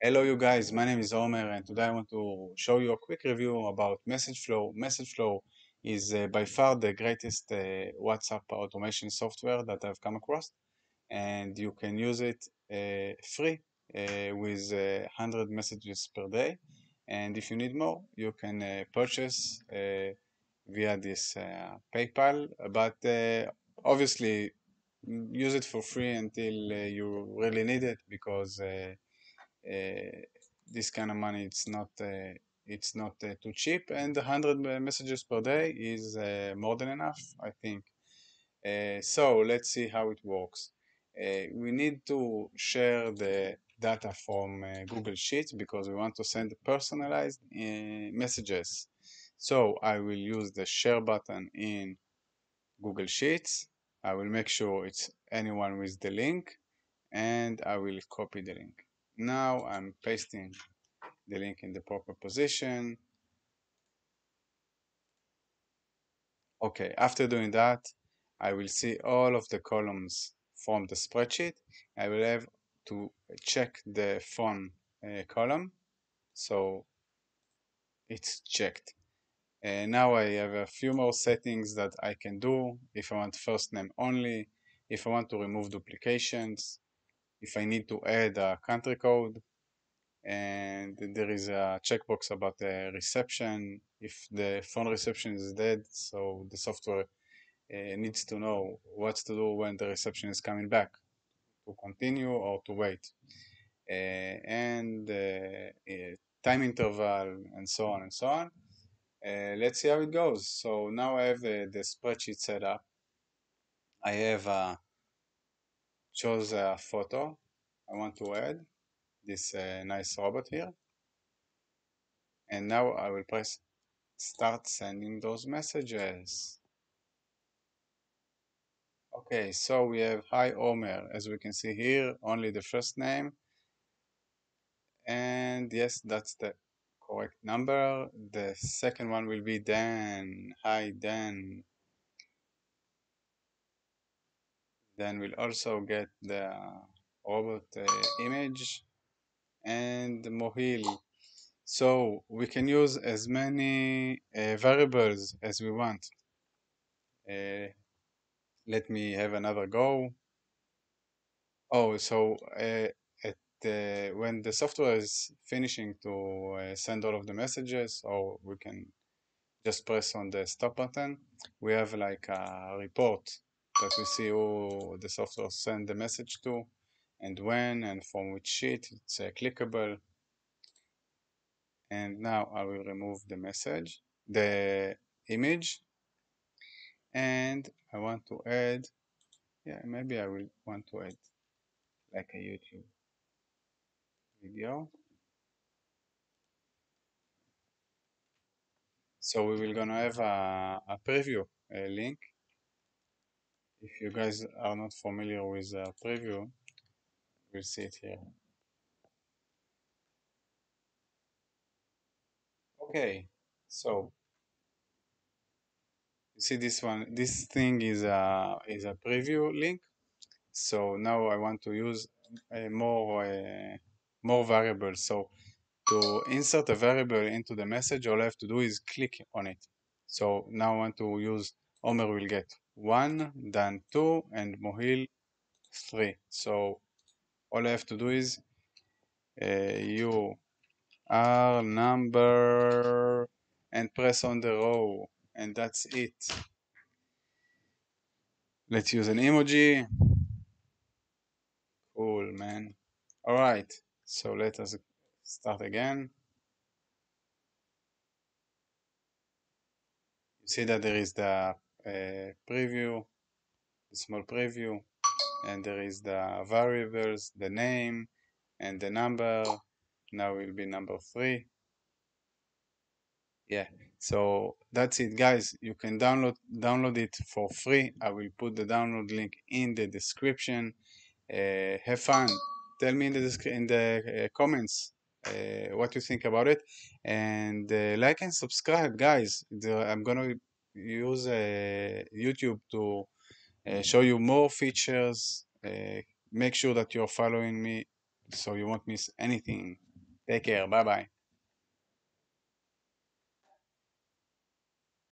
Hello, you guys. My name is Omer, and today I want to show you a quick review about MessageFlow. MessageFlow is by far the greatest WhatsApp automation software that I've come across, and you can use it free with 100 messages per day. And if you need more, you can purchase via this PayPal, but obviously use it for free until you really need it because uh, this kind of money it's not too cheap, and 100 messages per day is more than enough, I think. So let's see how it works. We need to share the data from Google Sheets because we want to send personalized messages. So I will use the share button in Google Sheets. I will make sure it's anyone with the link, and I will copy the link. Now I'm pasting the link in the proper position. Okay, after doing that, I will see all of the columns from the spreadsheet. I will have to check the phone column, so it's checked. Now I have a few more settings that I can do if I want first name only, if I want to remove duplications, if I need to add a country code, and there is a checkbox about the reception. If the phone reception is dead, so the software needs to know what to do when the reception is coming back, to continue or to wait, and time interval, and so on and so on. Let's see how it goes. So now I have the spreadsheet set up. I have chose a photo. I want to add this nice robot here, and now I will press start sending those messages. Okay, so we have hi Omer, as we can see here, only the first name, and yes, that's the correct number. The second one will be Dan. Hi Dan. Then we'll also get the robot image and Mohil. So we can use as many variables as we want. Uh, Let me have another go. Oh, so when the software is finishing to send all of the messages, or we can just press on the stop button, we have like a report that we see who the software send the message to, and when, and from which sheet. It's clickable. And now I will remove the message, the image, and I want to add, yeah, maybe I will want to add like a YouTube video. So we will gonna have a preview link. If you guys are not familiar with a preview, we'll see it here. Okay, so you see this one. This thing is a preview link. So now I want to use more variables. So to insert a variable into the message, all I have to do is click on it. So now I want to use Omer will get 1, then 2, and Mohil 3. So all I have to do is you are number and press on the row, and that's it. Let's use an emoji. Cool, man. All right, so let us start again. You see that there is the preview, the small preview, and there is the variables, the name, and the number. Now will be number 3. Yeah, so that's it, guys. You can download it for free. I will put the download link in the description. Have fun. Tell me in the comments what you think about it, and like and subscribe, guys. I'm gonna use YouTube to show you more features. Make sure that you're following me so you won't miss anything. Take care. Bye bye.